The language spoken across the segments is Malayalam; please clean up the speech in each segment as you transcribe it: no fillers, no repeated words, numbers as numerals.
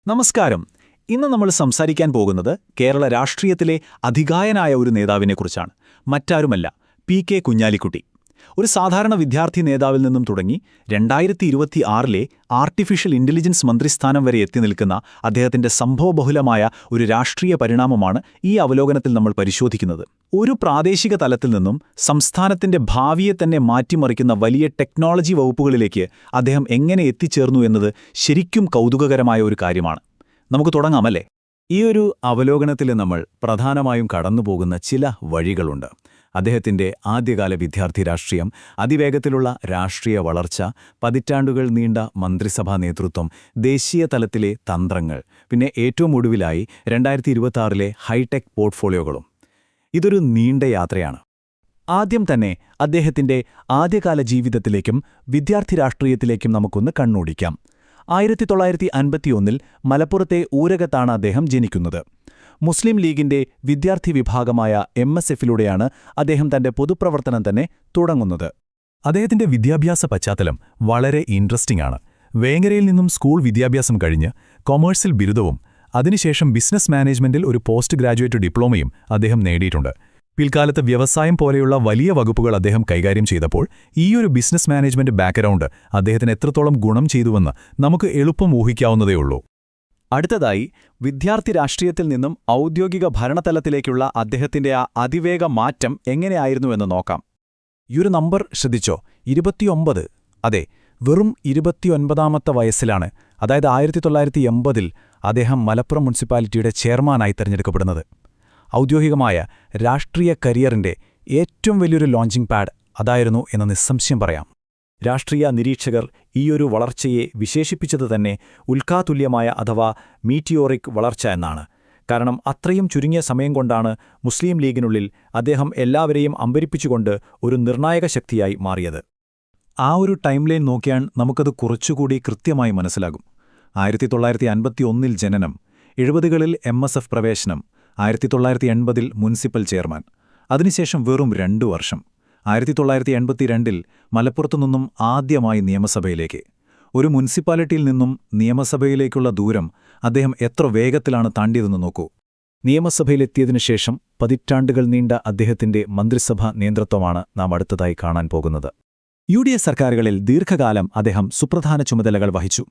നമസ്കാരം. ഇന്ന് നമ്മൾ സംസാരിക്കാൻ പോകുന്നത് കേരള രാഷ്ട്രീയത്തിലെ അധികായനായ ഒരു നേതാവിനെക്കുറിച്ചാണ്. മറ്റാരുമല്ല, പി.കെ. കുഞ്ഞാലിക്കുട്ടി. ഒരു സാധാരണ വിദ്യാർത്ഥി നേതാവിൽ നിന്നും തുടങ്ങി 2026 ആർട്ടിഫിഷ്യൽ ഇന്റലിജൻസ് മന്ത്രിസ്ഥാനം വരെ എത്തി നിൽക്കുന്ന അദ്ദേഹത്തിന്റെ സംഭവബഹുലമായ ഒരു രാഷ്ട്രീയ പരിണാമമാണ് ഈ അവലോകനത്തിൽ നമ്മൾ പരിശോധിക്കുന്നത്. ഒരു പ്രാദേശിക തലത്തിൽ നിന്നും സംസ്ഥാനത്തിന്റെ ഭാവിയെ തന്നെ മാറ്റിമറിക്കുന്ന വലിയ ടെക്നോളജി വകുപ്പുകളിലേക്ക് അദ്ദേഹം എങ്ങനെ എത്തിച്ചേർന്നു എന്നത് ശരിക്കും കൗതുകകരമായ ഒരു കാര്യമാണ്. നമുക്ക് തുടങ്ങാമല്ലേ? ഈ ഒരു അവലോകനത്തിൽ നമ്മൾ പ്രധാനമായും കടന്നുപോകുന്ന ചില വഴികളുണ്ട്. അദ്ദേഹത്തിന്റെ ആദ്യകാല വിദ്യാർത്ഥി രാഷ്ട്രീയം, അതിവേഗത്തിലുള്ള രാഷ്ട്രീയ വളർച്ച, പതിറ്റാണ്ടുകൾ നീണ്ട മന്ത്രിസഭാ നേതൃത്വം, ദേശീയ തലത്തിലെ തന്ത്രങ്ങൾ, പിന്നെ ഏറ്റവും ഒടുവിലായി 2026 ഹൈടെക് പോർട്ട്ഫോളിയോകളും. ഇതൊരു നീണ്ട യാത്രയാണ്. ആദ്യം തന്നെ അദ്ദേഹത്തിന്റെ ആദ്യകാല ജീവിതത്തിലേക്കും വിദ്യാർത്ഥി രാഷ്ട്രീയത്തിലേക്കും നമുക്കൊന്ന് കണ്ണോടിക്കാം. 1951 മലപ്പുറത്തെ ഊരകത്താണ് അദ്ദേഹം ജനിക്കുന്നത്. മുസ്ലിം ലീഗിന്റെ വിദ്യാർത്ഥി വിഭാഗമായ MSFിലൂടെയാണ് അദ്ദേഹം തന്റെ പൊതുപ്രവർത്തനം തന്നെ തുടങ്ങുന്നത്. അദ്ദേഹത്തിന്റെ വിദ്യാഭ്യാസ പശ്ചാത്തലം വളരെ ഇൻട്രസ്റ്റിംഗ് ആണ്. വേങ്ങരയിൽ നിന്നും സ്കൂൾ വിദ്യാഭ്യാസം കഴിഞ്ഞ് കൊമേഴ്സിൽ ബിരുദവും അതിനുശേഷം ബിസിനസ് മാനേജ്മെന്റിൽ ഒരു പോസ്റ്റ് ഗ്രാജുവേറ്റ് ഡിപ്ലോമയും അദ്ദേഹം നേടിയിട്ടുണ്ട്. പിൽക്കാലത്ത് വ്യവസായം പോലെയുള്ള വലിയ വകുപ്പുകൾ അദ്ദേഹം കൈകാര്യം ചെയ്തപ്പോൾ ഈയൊരു ബിസിനസ് മാനേജ്മെന്റ് ബാക്ക്ഗ്രൗണ്ട് അദ്ദേഹത്തിന് എത്രത്തോളം ഗുണം ചെയ്തുവെന്ന് നമുക്ക് എളുപ്പം ഊഹിക്കാവുന്നതേയുള്ളൂ. അടുത്തതായി, വിദ്യാർത്ഥി രാഷ്ട്രീയത്തിൽ നിന്നും ഔദ്യോഗിക ഭരണതലത്തിലേക്കുള്ള അദ്ദേഹത്തിന്റെ ആ അതിവേഗ മാറ്റം എങ്ങനെയായിരുന്നുവെന്ന് നോക്കാം. ഈയൊരു നമ്പർ ശ്രദ്ധിച്ചോ? 29. അതെ, വെറും 29ാമത്തെ വയസ്സിലാണ്, അതായത് 1980 അദ്ദേഹം മലപ്പുറം മുനിസിപ്പാലിറ്റിയുടെ ചെയർമാനായി തെരഞ്ഞെടുക്കപ്പെടുന്നത്. ഔദ്യോഗികമായ രാഷ്ട്രീയ കരിയറിന്റെ ഏറ്റവും വലിയൊരു ലോഞ്ചിംഗ് പാഡ് അതായിരുന്നു എന്ന് നിസ്സംശയം പറയാം. രാഷ്ട്രീയ നിരീക്ഷകർ ഈയൊരു വളർച്ചയെ വിശേഷിപ്പിച്ചത് തന്നെ ഉൽക്കാതുല്യമായ അഥവാ മീറ്റിയോറിക് വളർച്ച എന്നാണ്. കാരണം അത്രയും ചുരുങ്ങിയ സമയം കൊണ്ടാണ് മുസ്ലിം ലീഗിനുള്ളിൽ അദ്ദേഹം എല്ലാവരെയും അമ്പരിപ്പിച്ചുകൊണ്ട് ഒരു നിർണായക ശക്തിയായി മാറിയത്. ആ ഒരു ടൈംലൈൻ നോക്കിയാൽ നമുക്കത് കുറച്ചുകൂടി കൃത്യമായി മനസ്സിലാകും. 1951 ജനനം, 70കളിൽ MSF പ്രവേശനം, 1980 മുനിസിപ്പൽ ചെയർമാൻ, അതിനുശേഷം വെറും 2 വർഷം 1982 മലപ്പുറത്തുനിന്നും ആദ്യമായി നിയമസഭയിലേക്ക്. ഒരു മുനിസിപ്പാലിറ്റിയിൽ നിന്നും നിയമസഭയിലേക്കുള്ള ദൂരം അദ്ദേഹം എത്ര വേഗത്തിലാണ് താണ്ടിയതെന്ന് നോക്കൂ. നിയമസഭയിലെത്തിയതിനുശേഷം പതിറ്റാണ്ടുകൾ നീണ്ട അദ്ദേഹത്തിന്റെ മന്ത്രിസഭാ നേതൃത്വമാണ് നാം അടുത്തതായി കാണാൻ പോകുന്നത്. UDF സർക്കാരുകളിൽ ദീർഘകാലം അദ്ദേഹം സുപ്രധാന ചുമതലകൾ വഹിച്ചു.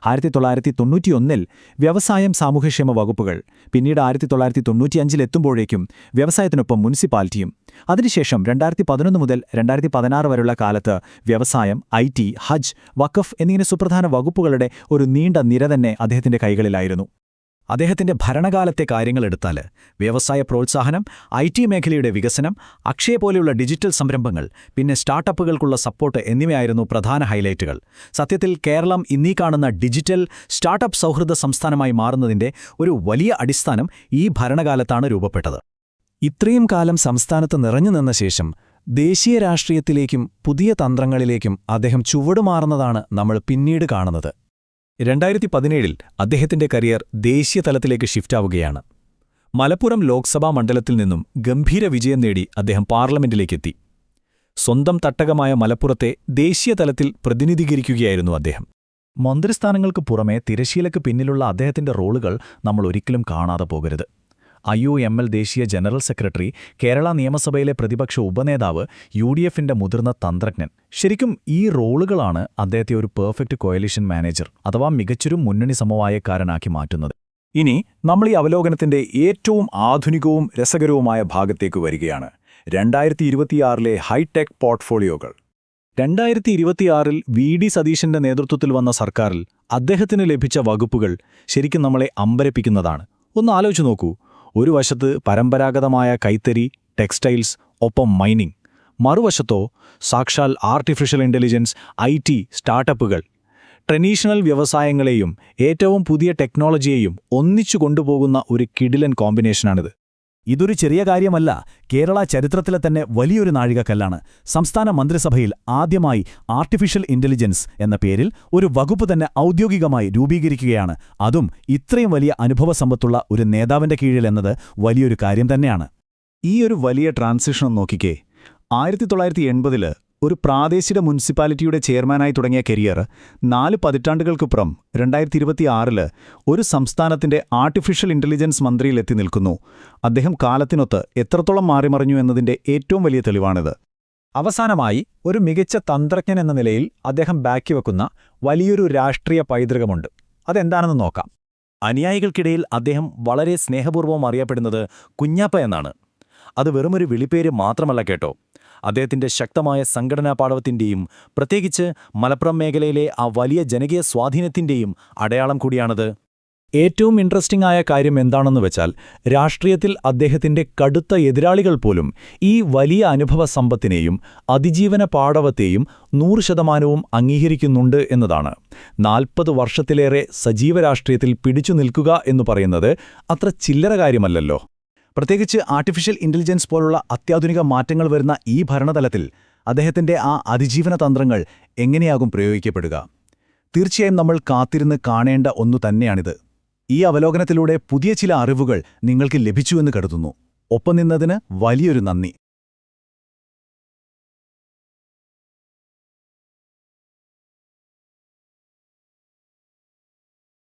1991 വ്യവസായം സാമൂഹ്യക്ഷേമ വകുപ്പുകൾ, പിന്നീട് 1995 എത്തുമ്പോഴേക്കും വ്യവസായത്തിനൊപ്പം മുനിസിപ്പാലിറ്റിയും, അതിനുശേഷം 2011 മുതൽ 2016 വരെയുള്ള കാലത്ത് വ്യവസായം, IT, ഹജ്ജ്, വഖഫ് എന്നിങ്ങനെ സുപ്രധാന വകുപ്പുകളുടെ ഒരു നീണ്ട നിര തന്നെ അദ്ദേഹത്തിന്റെ കൈകളിലായിരുന്നു. അദ്ദേഹത്തിന്റെ ഭരണകാലത്തെ കാര്യങ്ങളെടുത്താൽ വ്യവസായ പ്രോത്സാഹനം, IT മേഖലയുടെ വികസനം, അക്ഷയ പോലെയുള്ള ഡിജിറ്റൽ സംരംഭങ്ങൾ, പിന്നെ സ്റ്റാർട്ടപ്പുകൾക്കുള്ള സപ്പോർട്ട് എന്നിവയായിരുന്നു പ്രധാന ഹൈലൈറ്റുകൾ. സത്യത്തിൽ കേരളം ഇന്നീ കാണുന്ന ഡിജിറ്റൽ സ്റ്റാർട്ടപ്പ് സൗഹൃദ സംസ്ഥാനമായി മാറുന്നതിന്റെ ഒരു വലിയ അടിസ്ഥാനം ഈ ഭരണകാലത്താണ് രൂപപ്പെട്ടത്. ഇത്രയും കാലം സംസ്ഥാനത്ത് നിറഞ്ഞുനിന്ന ശേഷം ദേശീയ രാഷ്ട്രീയത്തിലേക്കും പുതിയ തന്ത്രങ്ങളിലേക്കും അദ്ദേഹം ചുവടുമാറുന്നതാണ് നമ്മൾ പിന്നീട് കാണുന്നത്. 2017 അദ്ദേഹത്തിന്റെ കരിയർ ദേശീയ തലത്തിലേക്ക് ഷിഫ്റ്റാവുകയാണ്. മലപ്പുറം ലോക്സഭാ മണ്ഡലത്തിൽ നിന്നും ഗംഭീര വിജയം നേടി അദ്ദേഹം പാർലമെന്റിലേക്കെത്തി. സ്വന്തം തട്ടകമായ മലപ്പുറത്തെ ദേശീയ തലത്തിൽ പ്രതിനിധീകരിക്കുകയായിരുന്നു അദ്ദേഹം. മന്ത്രിസ്ഥാനങ്ങൾക്ക് പുറമെ തിരശ്ശീലയ്ക്ക് പിന്നിലുള്ള അദ്ദേഹത്തിന്റെ റോളുകൾ നമ്മൾ ഒരിക്കലും കാണാതെ പോകരുത്. IUML ദേശീയ ജനറൽ സെക്രട്ടറി, കേരള നിയമസഭയിലെ പ്രതിപക്ഷ ഉപനേതാവ്, UDFന്റെ മുതിർന്ന തന്ത്രജ്ഞൻ. ശരിക്കും ഈ റോളുകളാണ് അദ്ദേഹത്തെ ഒരു പെർഫെക്റ്റ് കോയലിഷൻ മാനേജർ അഥവാ മികച്ചൊരു മുന്നണി സമവായക്കാരനാക്കി മാറ്റുന്നത്. ഇനി നമ്മൾ ഈ അവലോകനത്തിന്റെ ഏറ്റവും ആധുനികവും രസകരവുമായ ഭാഗത്തേക്ക് വരികയാണ്. 2026 ഹൈടെക് പോർട്ട്ഫോളിയോകൾ. 2026 VD സതീശന്റെ നേതൃത്വത്തിൽ വന്ന സർക്കാരിൽ അദ്ദേഹത്തിന് ലഭിച്ച വകുപ്പുകൾ ശരിക്കും നമ്മളെ അമ്പരപ്പിക്കുന്നതാണ്. ഒന്ന് ആലോചിച്ചു നോക്കൂ. ഒരു വശത്ത് പരമ്പരാഗതമായ കൈത്തറി, ടെക്സ്റ്റൈൽസ്, ഒപ്പം മൈനിംഗ്. മറുവശത്തോ സാക്ഷാൽ ആർട്ടിഫിഷ്യൽ ഇന്റലിജൻസ്, IT, സ്റ്റാർട്ടപ്പുകൾ. ട്രഡീഷണൽ വ്യവസായങ്ങളെയും ഏറ്റവും പുതിയ ടെക്നോളജിയെയും ഒന്നിച്ചു കൊണ്ടുപോകുന്ന ഒരു കിടിലൻ കോമ്പിനേഷനാണിത്. ഇതൊരു ചെറിയ കാര്യമല്ല, കേരള ചരിത്രത്തിലെ തന്നെ വലിയൊരു നാഴികക്കല്ലാണ്. സംസ്ഥാന മന്ത്രിസഭയിൽ ആദ്യമായി ആർട്ടിഫിഷ്യൽ ഇന്റലിജൻസ് എന്ന പേരിൽ ഒരു വകുപ്പ് തന്നെ ഔദ്യോഗികമായി രൂപീകരിക്കുകയാണ്. അതും ഇത്രയും വലിയ അനുഭവസമ്പത്തുള്ള ഒരു നേതാവിന്റെ കീഴിൽ എന്നത് വലിയൊരു കാര്യം തന്നെയാണ്. ഈ ഒരു വലിയ ട്രാൻസിഷൻ നോക്കിക്കേ. 1980 ഒരു പ്രാദേശിക മുനിസിപ്പാലിറ്റിയുടെ ചെയർമാനായി തുടങ്ങിയ കരിയർ 4 പതിറ്റാണ്ടുകൾക്കുപ്പുറം 2026 ഒരു സംസ്ഥാനത്തിന്റെ ആർട്ടിഫിഷ്യൽ ഇന്റലിജൻസ് മന്ത്രിയിലെത്തി നിൽക്കുന്നു. അദ്ദേഹം കാലത്തിനൊത്ത് എത്രത്തോളം മാറിമറിഞ്ഞു എന്നതിന്റെ ഏറ്റവും വലിയ തെളിവാണിത്. അവസാനമായി ഒരു മികച്ച തന്ത്രജ്ഞൻ എന്ന നിലയിൽ അദ്ദേഹം ബാക്കിവെക്കുന്ന വലിയൊരു രാഷ്ട്രീയ പൈതൃകമുണ്ട്. അതെന്താണെന്ന് നോക്കാം. അനുയായികൾക്കിടയിൽ അദ്ദേഹം വളരെ സ്നേഹപൂർവ്വം അറിയപ്പെടുന്നത് കുഞ്ഞാപ്പ എന്നാണ്. അത് വെറുമൊരു വിളിപ്പേര് മാത്രമല്ല കേട്ടോ. അദ്ദേഹത്തിന്റെ ശക്തമായ സംഘടനാ പാടവത്തിന്റെയും പ്രത്യേകിച്ച് മലപ്പുറം മേഖലയിലെ ആ വലിയ ജനകീയ സ്വാധീനത്തിന്റെയും അടയാളം കൂടിയാണത്. ഏറ്റവും ഇൻട്രസ്റ്റിംഗ് ആയ കാര്യം എന്താണെന്ന് വെച്ചാൽ രാഷ്ട്രീയത്തിൽ അദ്ദേഹത്തിന്റെ കടുത്ത എതിരാളികൾ പോലും ഈ വലിയ അനുഭവ സമ്പത്തിനെയും അതിജീവന പാടവത്തെയും 100% അംഗീകരിക്കുന്നുണ്ട് എന്നതാണ്. 40 വർഷത്തിലേറെ സജീവ രാഷ്ട്രീയത്തിൽ പിടിച്ചു നിൽക്കുക എന്നു പറയുന്നത് അത്ര ചില്ലറ കാര്യമല്ലല്ലോ. പ്രത്യേകിച്ച് ആർട്ടിഫിഷ്യൽ ഇന്റലിജൻസ് പോലുള്ള അത്യാധുനിക മാറ്റങ്ങൾ വരുന്ന ഈ ഭരണതലത്തിൽ അദ്ദേഹത്തിന്റെ ആ അതിജീവന തന്ത്രങ്ങൾ എങ്ങനെയാകും പ്രയോഗിക്കപ്പെടുക? തീർച്ചയായും നമ്മൾ കാത്തിരുന്ന് കാണേണ്ട ഒന്നു തന്നെയാണിത്. ഈ അവലോകനത്തിലൂടെ പുതിയ ചില അറിവുകൾ നിങ്ങൾക്ക് ലഭിച്ചുവെന്ന് കരുതുന്നു. ഒപ്പം നിന്നതിന് വലിയൊരു നന്ദി.